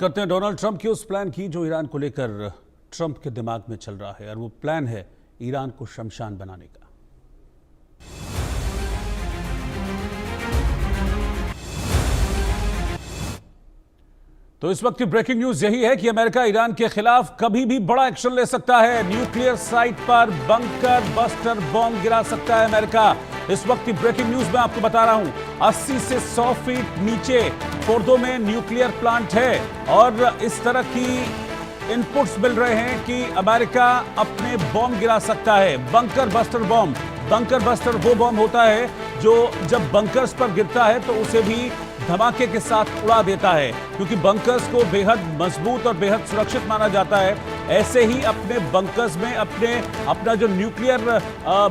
करते हैं Donald Trump की उस प्लान की जो ईरान को लेकर ट्रंप के दिमाग में चल रहा है, और वो प्लान है ईरान को शमशान बनाने का। तो इस वक्त की ब्रेकिंग न्यूज यही है कि अमेरिका ईरान के खिलाफ कभी भी बड़ा एक्शन ले सकता है। न्यूक्लियर साइट पर बंकर बस्टर बॉम्ब गिरा सकता है अमेरिका। इस वक्त की ब्रेकिंग न्यूज मैं आपको बता रहा हूं, 80 से 100 फीट नीचे फोर्दो में न्यूक्लियर प्लांट है, और इस तरह की इनपुट्स मिल रहे हैं कि अमेरिका अपने बॉम्ब गिरा सकता है। Bunker buster bomb, bunker buster वो बॉम्ब होता है जो जब बंकर्स पर गिरता है तो उसे भी धमाके के साथ उड़ा देता है, क्योंकि बंकर्स को बेहद मजबूत और बेहद सुरक्षित माना जाता है। ऐसे ही अपने बंकर्स में अपना जो न्यूक्लियर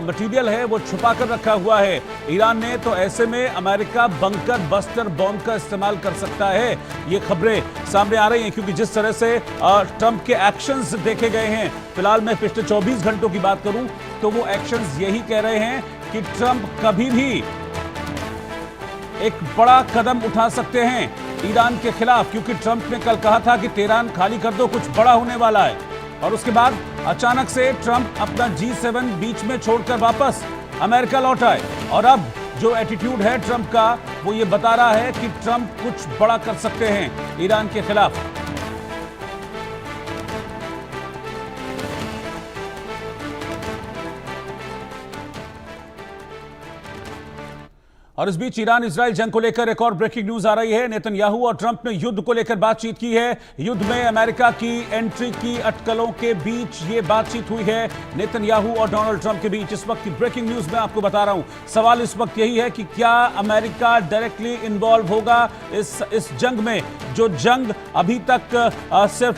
मटेरियल है वो छुपा कर रखा हुआ है ईरान ने। तो ऐसे में अमेरिका बंकर बस्टर बॉम्ब का इस्तेमाल कर सकता है। ये खबरें सामने आ रही हैं क्योंकि जिस तरह से ट्रंप के एक्शंस देखे गए हैं, फिलहाल मैं पिछले 24 घंटों की बात करूं तो वो एक्शंस यही कह रहे हैं कि ट्रंप कभी भी एक बड़ा कदम उठा सकते हैं ईरान के खिलाफ, क्योंकि ट्रंप ने कल कहा था कि तेहरान खाली कर दो, कुछ बड़ा होने वाला है। और उसके बाद अचानक से ट्रंप अपना G7 बीच में छोड़कर वापस अमेरिका लौट आए, और अब जो एटीट्यूड है ट्रंप का वो ये बता रहा है कि ट्रंप कुछ बड़ा कर सकते हैं ईरान के खिलाफ। और इस बीच ईरान इजराइल जंग को लेकर एक और ब्रेकिंग न्यूज आ रही है। नेतन्याहू और ट्रंप ने युद्ध को लेकर बातचीत की है। युद्ध में अमेरिका की एंट्री की अटकलों के बीच ये बातचीत हुई है नेतन्याहू और डोनाल्ड ट्रंप के बीच। इस वक्त की ब्रेकिंग न्यूज मैं आपको बता रहा हूं। सवाल इस वक्त यही है कि क्या अमेरिका डायरेक्टली इन्वॉल्व होगा इस जंग में, जो जंग अभी तक सिर्फ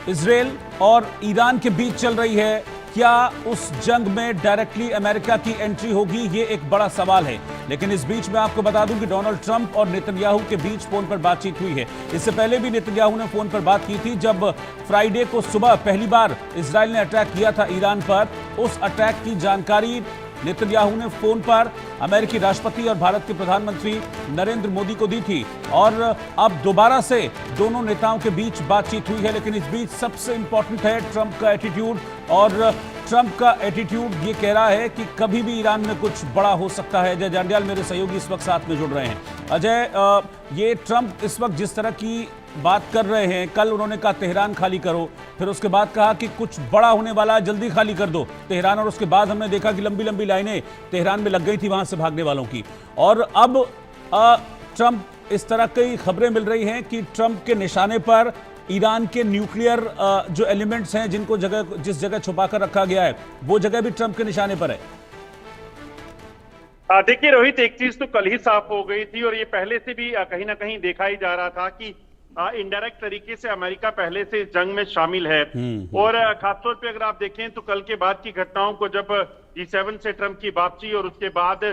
इजराइल और ईरान के बीच चल रही है। क्या उस जंग में डायरेक्टली अमेरिका की एंट्री होगी, ये एक बड़ा सवाल है। लेकिन इस बीच मैं आपको बता दूं कि डोनाल्ड ट्रंप और नेतन्याहू के बीच फोन पर बातचीत हुई है। इससे पहले भी नेतन्याहू ने फोन पर बात की थी जब फ्राइडे को सुबह पहली बार इजराइल ने अटैक किया था ईरान पर। उस अटैक की जानकारी नेतन्याहू ने फोन पर अमेरिकी राष्ट्रपति और भारत के प्रधानमंत्री नरेंद्र मोदी को दी थी, और अब दोबारा से दोनों नेताओं के बीच बातचीत हुई है। लेकिन इस बीच सबसे इंपॉर्टेंट है ट्रंप का एटीट्यूड, और ट्रंप का एटीट्यूड ये कह रहा है कि कभी भी ईरान में कुछ बड़ा हो सकता है। अजय जांडियाल मेरे सहयोगी इस वक्त साथ में जुड़ रहे हैं। अजय, ये ट्रंप इस वक्त जिस तरह की बात कर रहे हैं, कल उन्होंने कहा तेहरान खाली करो, फिर उसके बाद कहा कि कुछ बड़ा होने वाला है, जल्दी खाली कर दो तेहरान, और उसके बाद हमने देखा कि लंबी लंबी लाइनें तेहरान में लग गई थी वहां से भागने वालों की। और अब ट्रंप इस तरह की खबरें मिल रही हैं कि ट्रंप के निशाने पर ईरान के न्यूक्लियर जो एलिमेंट्स हैं जिनको जिस जगह छुपा कर रखा गया है, वो जगह भी ट्रंप के निशाने पर है। देखिए रोहित, एक चीज तो कल ही साफ हो गई थी, और ये पहले से भी कहीं ना कहीं देखा ही जा रहा था कि इनडायरेक्ट तरीके से अमेरिका पहले से इस जंग में शामिल है। और खासतौर पे अगर आप देखें तो कल के बाद की घटनाओं को, जब G7 से ट्रंप की वापसी और उसके बाद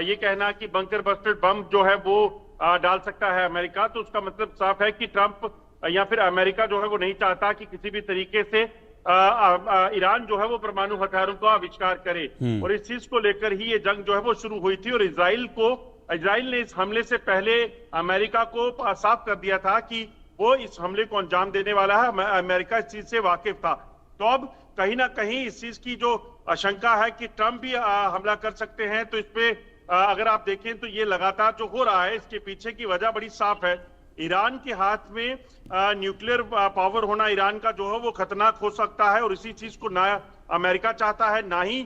ये कहना कि बंकर बस्टर बम जो है वो डाल सकता है अमेरिका, तो उसका मतलब साफ है कि ट्रंप या फिर अमेरिका जो है वो नहीं चाहता कि किसी भी तरीके से ईरान जो है वो परमाणु हथियारों का आविष्कार करे। और इस चीज को लेकर ही ये जंग जो है वो शुरू हुई थी, और इजराइल ने इस हमले से पहले अमेरिका को साफ कर दिया था कि वो इस हमले को अंजाम देने वाला है। अमेरिका इस चीज से वाकिफ था। तो अब कहीं ना कहीं इस चीज की जो आशंका है कि ट्रंप भी हमला कर सकते हैं, तो इस पे अगर आप देखें तो ये लगातार जो हो रहा है, इसके पीछे की वजह बड़ी साफ है। ईरान के हाथ में न्यूक्लियर पावर होना ईरान का जो है वो खतरनाक हो सकता है, और इसी चीज को ना अमेरिका चाहता है ना ही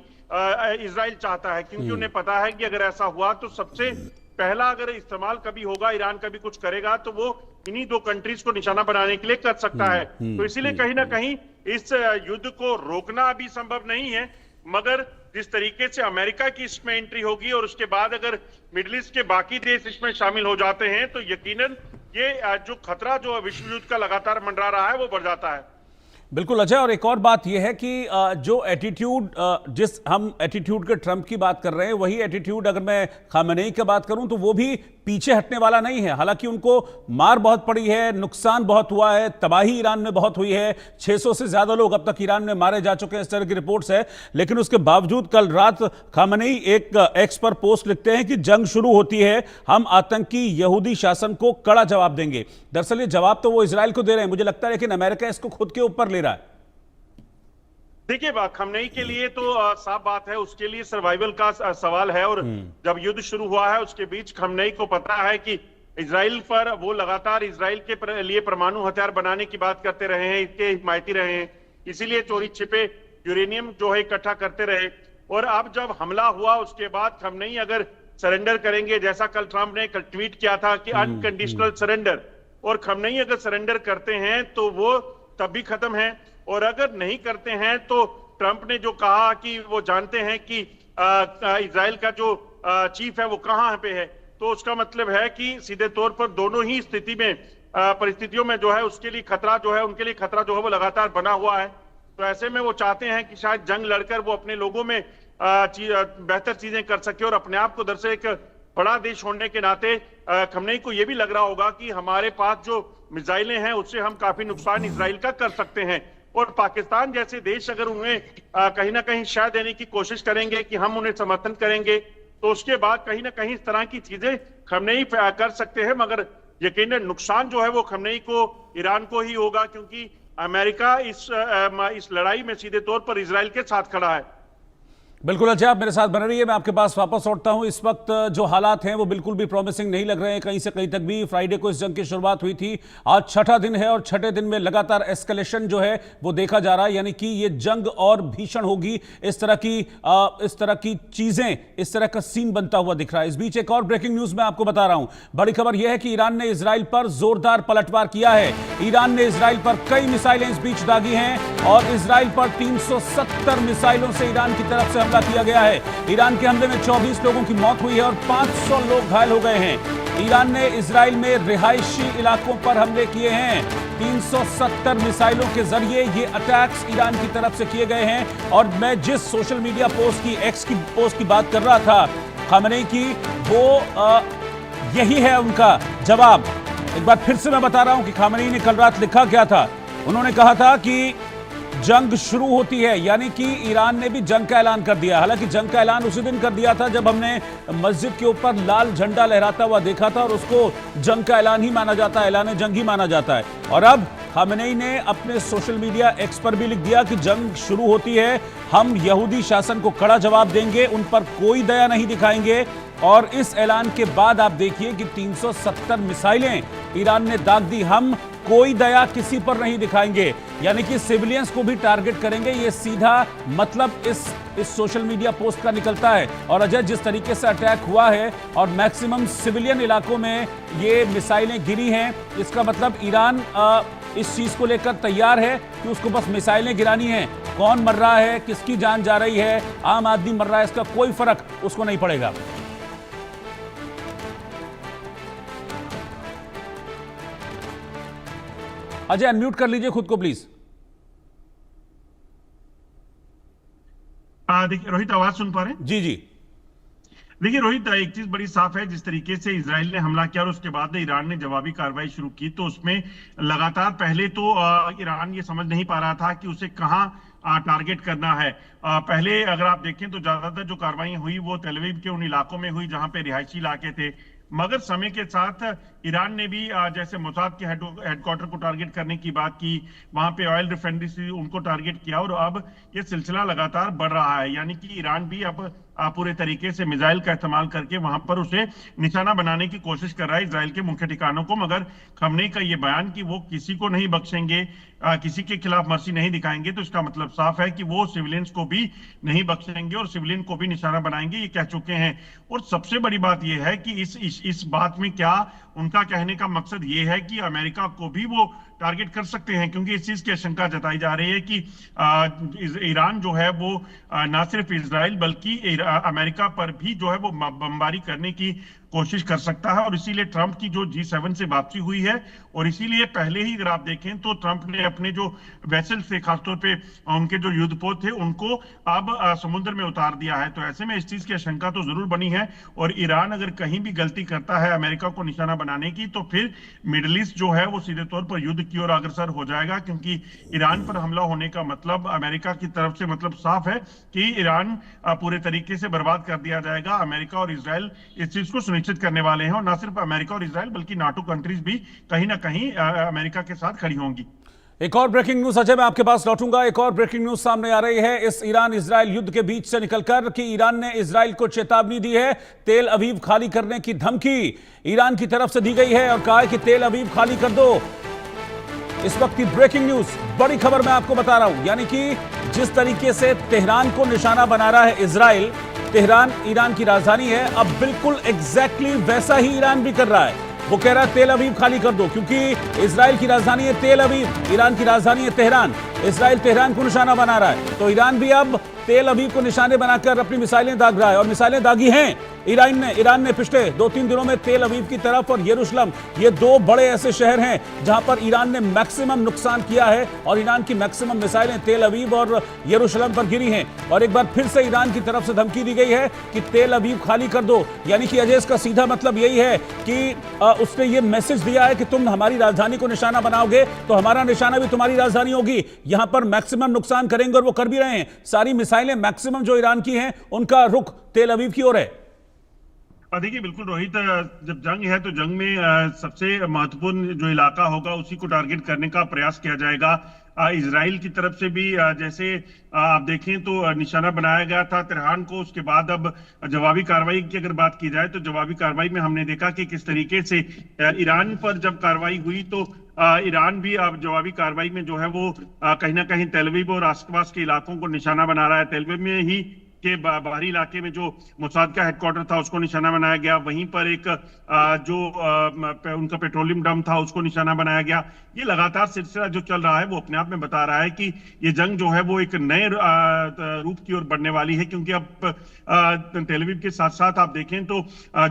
इजराइल चाहता है, क्योंकि उन्हें पता है कि अगर ऐसा हुआ तो सबसे पहला अगर इस्तेमाल कभी होगा, ईरान कभी कुछ करेगा तो वो इन्हीं दो कंट्रीज को निशाना बनाने के लिए कर सकता है। तो इसीलिए कहीं ना कहीं इस युद्ध को रोकना अभी संभव नहीं है, मगर जिस तरीके से अमेरिका की इसमें एंट्री होगी और उसके बाद अगर मिडिल ईस्ट के बाकी देश इसमें शामिल हो जाते हैं तो यकीनन ये जो खतरा जो विश्व युद्ध का लगातार मंडरा रहा है वो बढ़ जाता है। बिल्कुल अजय, और एक और बात यह है कि जो एटीट्यूड, जिस हम एटीट्यूड के ट्रंप की बात कर रहे हैं, वही एटीट्यूड अगर मैं खामेनेई की बात करूं तो वो भी पीछे हटने वाला नहीं है। हालांकि उनको मार बहुत पड़ी है, नुकसान बहुत हुआ है, तबाही ईरान में बहुत हुई है, 600 से ज्यादा लोग अब तक ईरान में मारे जा चुके हैं, इस तरह की रिपोर्ट्स है। लेकिन उसके बावजूद कल रात खामेनी एक एक्स पर पोस्ट लिखते हैं कि जंग शुरू होती है, हम आतंकी यहूदी शासन को कड़ा जवाब देंगे। दरअसल ये जवाब तो वो इजराइल को दे रहे हैं मुझे लगता है, लेकिन अमेरिका इसको खुद के ऊपर ले रहा है। देखिए, खamenei के लिए तो साफ बात है, उसके लिए सर्वाइवल का सवाल है। और जब युद्ध शुरू हुआ है उसके बीच खamenei को पता है कि इजराइल पर वो लगातार इजराइल के लिए परमाणु हथियार बनाने की बात करते रहे हैं, इसके हिमायती रहे हैं, इसीलिए चोरी छिपे यूरेनियम जो है इकट्ठा करते रहे। और अब जब हमला हुआ उसके बाद खamenei अगर सरेंडर करेंगे, जैसा कल ट्रंप ने कल ट्वीट किया था कि अनकंडीशनल सरेंडर, और खamenei अगर सरेंडर करते हैं तो वो तब भी खत्म है, और अगर नहीं करते हैं तो ट्रंप ने जो कहा कि वो जानते हैं कि इजराइल का जो चीफ है वो कहां पे है, तो उसका मतलब है कि सीधे तौर पर दोनों ही स्थिति में परिस्थितियों में जो है उसके लिए खतरा जो है, उनके लिए खतरा जो है वो लगातार बना हुआ है। तो ऐसे में वो चाहते हैं कि शायद जंग लड़कर वो अपने लोगों में बेहतर चीजें कर सके, और अपने आप को दरअसल एक बड़ा देश होने के नाते खamenei को यह भी लग रहा होगा कि हमारे पास जो मिसाइलें हैं उससे हम काफी नुकसान इजराइल का कर सकते हैं। और पाकिस्तान जैसे देश अगर उन्हें कहीं ना कहीं शह देने की कोशिश करेंगे कि हम उन्हें समर्थन करेंगे, तो उसके बाद कहीं ना कहीं इस तरह की चीजें खamenei कर सकते हैं। मगर यकीनन नुकसान जो है वो खamenei को, ईरान को ही होगा, क्योंकि अमेरिका इस लड़ाई में सीधे तौर पर इजराइल के साथ खड़ा है। बिल्कुल अच्छा, आप मेरे साथ बने रहिए, मैं आपके पास वापस लौटता हूं। इस वक्त जो हालात हैं वो बिल्कुल भी प्रॉमिसिंग नहीं लग रहे हैं, कहीं से कहीं तक भी। फ्राइडे को इस जंग की शुरुआत हुई थी, आज छठा दिन है और छठे दिन में लगातार एस्केलेशन जो है वो देखा जा रहा है, यानी कि ये जंग और भीषण होगी, इस तरह की चीजें, इस तरह का सीन बनता हुआ दिख रहा है। इस बीच एक और ब्रेकिंग न्यूज मैं आपको बता रहा हूं। बड़ी खबर यह है कि ईरान ने इजराइल पर जोरदार पलटवार किया है। ईरान ने इजराइल पर कई मिसाइलें इस बीच दागी हैं और इजराइल पर 370 मिसाइलों से ईरान की तरफ से हमला किया गया है। ईरान के हमले में 24 लोगों की मौत हुई है और 500 लोग घायल हो गए हैं। ईरान ने इजराइल में रिहायशी इलाकों पर हमले किए हैं। 370 मिसाइलों के जरिए ये अटैक्स ईरान की तरफ से किए गए हैं। और मैं जिस सोशल मीडिया पोस्ट की, एक्स की पोस्ट की बात कर रहा था खामेनी की, वो यही है उनका जवाब। एक बार फिर से मैं बता रहा हूं कि खामेनी ने कल रात लिखा क्या था। उन्होंने कहा था कि जंग शुरू होती है, यानी कि ईरान ने भी जंग का ऐलान कर दिया। हालांकि जंग का ऐलान उसी दिन कर दिया था जब हमने मस्जिद के ऊपर लाल झंडा लहराता हुआ देखा था, और उसको जंग का ऐलान ही माना जाता है, ऐलान जंग ही माना जाता है। और अब खामेनी ने अपने सोशल मीडिया एक्स पर भी लिख दिया कि जंग शुरू होती है, हम यहूदी शासन को कड़ा जवाब देंगे, उन पर कोई दया नहीं दिखाएंगे। और इस ऐलान के बाद आप देखिए कि 370 मिसाइलें ईरान ने दाग दी। हम कोई दया किसी पर नहीं दिखाएंगे, यानी कि सिविलियंस को भी टारगेट करेंगे। ये सीधा मतलब इस सोशल मीडिया पोस्ट का निकलता है। और अजय, जिस तरीके से अटैक हुआ है और मैक्सिमम सिविलियन इलाकों में ये मिसाइलें गिरी हैं, इसका मतलब ईरान इस चीज को लेकर तैयार है कि उसको बस मिसाइलें गिरानी हैं। कौन मर रहा है, किसकी जान जा रही है, आम आदमी मर रहा है, इसका कोई फर्क उसको नहीं पड़ेगा। अजय, अनम्यूट कर लीजिए खुद को प्लीज। देखिए रोहित, आवाज सुन पा रहे हैं? जी जी। देखिए रोहित, एक चीज बड़ी साफ है, जिस तरीके से इजराइल ने हमला किया और उसके बाद ईरान ने जवाबी कार्रवाई शुरू की, तो उसमें लगातार पहले तो ईरान ये समझ नहीं पा रहा था कि उसे कहां टारगेट करना है। पहले अगर आप देखें तो ज्यादातर जो कार्रवाई हुई वो तेल अवीव के उन इलाकों में हुई जहां पे रिहायशी इलाके थे। मगर समय के साथ ईरान ने भी जैसे मोसाद के हेडक्वार्टर को टारगेट करने की बात की, वहां पे ऑयल रिफाइनरीज उनको टारगेट किया, और अब ये सिलसिला लगातार बढ़ रहा है। यानी कि ईरान भी अब पूरे तरीके से मिसाइल का इस्तेमाल करके वहां पर उसे निशाना बनाने की कोशिश कर रहा है, इजराइल के मुख्य ठिकानों को। मगर खamenei का ये बयान कि वो किसी को नहीं बख्शेंगे, किसी के खिलाफ मर्सी नहीं दिखाएंगे, तो इसका मतलब साफ है कि वो सिविलियंस को भी नहीं बख्शेंगे और सिविलियन को भी निशाना बनाएंगे, ये कह चुके हैं। और सबसे बड़ी बात यह है कि इस बात में क्या उनका कहने का मकसद ये है कि अमेरिका को भी वो टारगेट कर सकते हैं, क्योंकि इस चीज की आशंका जताई जा रही है कि ईरान जो है वो ना सिर्फ इजराइल बल्कि अमेरिका पर भी जो है वो बमबारी करने की कोशिश कर सकता है। और इसीलिए ट्रंप की जो G7 से वापसी हुई है, और इसीलिए पहले ही अगर आप देखें तो ट्रंप ने अपने जो वेसल थे, खासतौर पे उनके जो युद्धपोत थे, उनको अब समुद्र में उतार दिया है। तो ऐसे में इस चीज की आशंका तो जरूर बनी है। और ईरान अगर कहीं भी गलती करता है अमेरिका को निशाना बनाने की, तो फिर मिडिल ईस्ट जो है वो सीधे तौर पर युद्ध की ओर अग्रसर हो जाएगा, क्योंकि ईरान पर हमला होने का मतलब अमेरिका की तरफ से मतलब साफ है कि ईरान पूरे तरीके से बर्बाद कर दिया जाएगा। अमेरिका और इजराइल इस चीज को सुनिश्चित करने वाले हैं, और ना सिर्फ अमेरिका और इजराइल बल्कि नाटो कंट्रीज भी कहीं ना कहीं अमेरिका के साथ खड़ी होंगी। एक और ब्रेकिंग न्यूज अजय, मैं आपके पास लौटूंगा। एक और ब्रेकिंग न्यूज सामने आ रही है इस ईरान इजराइल युद्ध के बीच से निकलकर कि ईरान ने इजराइल को चेतावनी दी है। तेल अवीव खाली करने की धमकी ईरान की तरफ से दी गई है और कहा है कि तेल अवीव खाली कर दो। इस वक्त की ब्रेकिंग न्यूज, बड़ी खबर मैं आपको बता रहा हूं, यानी कि जिस तरीके से तेहरान को निशाना बना रहा है इजराइल, तेहरान ईरान की राजधानी है, अब बिल्कुल एग्जैक्टली वैसा ही ईरान भी कर रहा है। वो कह रहा है तेल अवीव खाली कर दो, क्योंकि इजराइल की राजधानी है तेल अवीव, ईरान की राजधानी है तेहरान। इजराइल तेहरान को निशाना बना रहा है, तो ईरान भी अब तेल अवीव को निशाने बनाकर अपनी मिसाइलें दाग रहा है, और मिसाइलें दागी हैं ईरान ने पिछले 2-3 दिनों में तेल अवीव की तरफ और यरूशलेम, ये दो बड़े ऐसे शहर हैं जहां पर ईरान ने मैक्सिमम नुकसान किया है, और ईरान की मैक्सिमम मिसाइलें तेल अवीव और यरूशलेम पर गिरी हैं। और एक बार फिर से ईरान की तरफ से धमकी दी गई है कि तेल अवीव खाली कर दो। यानी कि अजय, इसका सीधा मतलब यही है कि उसने ये मैसेज दिया है कि तुम हमारी राजधानी को निशाना बनाओगे तो हमारा निशाना भी तुम्हारी राजधानी होगी, यहां पर मैक्सिमम नुकसान करेंगे, और वो कर भी रहे हैं। सारी मिसाइलें मैक्सिमम जो ईरान की हैं उनका रुख तेल अवीव की ओर है। देखिए बिल्कुल रोहित, जब जंग है तो जंग में सबसे महत्वपूर्ण जो इलाका होगा उसी को टारगेट करने का प्रयास किया जाएगा। इजराइल की तरफ से भी जैसे आप देखें तो निशाना बनाया गया था तेहरान को। उसके बाद अब जवाबी कार्रवाई की अगर बात की जाए तो जवाबी कार्रवाई में हमने देखा कि किस तरीके से ईरान पर जब कार्रवाई हुई तो ईरान भी अब जवाबी कार्रवाई में जो है वो कहीं ना कहीं तेल अवीव और आसपास के इलाकों को निशाना बना रहा है। तेल अवीव में ही के बाहरी इलाके में जो मोसाद का हेडक्वार्टर था उसको निशाना बनाया गया, वहीं पर एक जो उनका पेट्रोलियम डम था उसको निशाना बनाया गया। ये लगातार सिलसिला जो चल रहा है वो अपने आप में बता रहा है कि ये जंग जो है वो एक नए रूप की ओर बढ़ने वाली है, क्योंकि अब तेल अवीव के साथ साथ आप देखें तो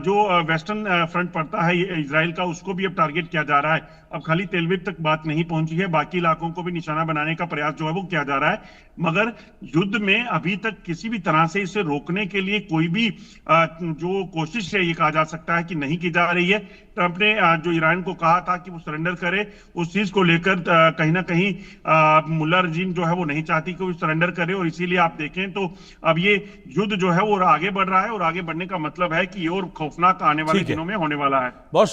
जो वेस्टर्न फ्रंट पड़ता है इजराइल का, उसको भी अब टारगेट किया जा रहा है। अब खाली तेल अवीव तक बात नहीं पहुंची है, बाकी इलाकों को भी निशाना बनाने का प्रयास जो है वो किया जा रहा है। मगर युद्ध में अभी तक किसी भी तरह से इसे रोकने के लिए कोई भी जो कोशिश है ये कहा जा सकता है कि नहीं की जा रही है। ट्रंप ने जो ईरान को कहा था कि वो सरेंडर करे, उस चीज को लेकर कहीं ना कहीं मुल्ला रजीम जो है वो नहीं चाहती कि वो सरेंडर करे, और इसीलिए आप देखें तो अब ये युद्ध जो है वो आगे बढ़ रहा है, और आगे बढ़ने का मतलब है कि ये और खौफनाक आने वाले दिनों में होने वाला है। बहुत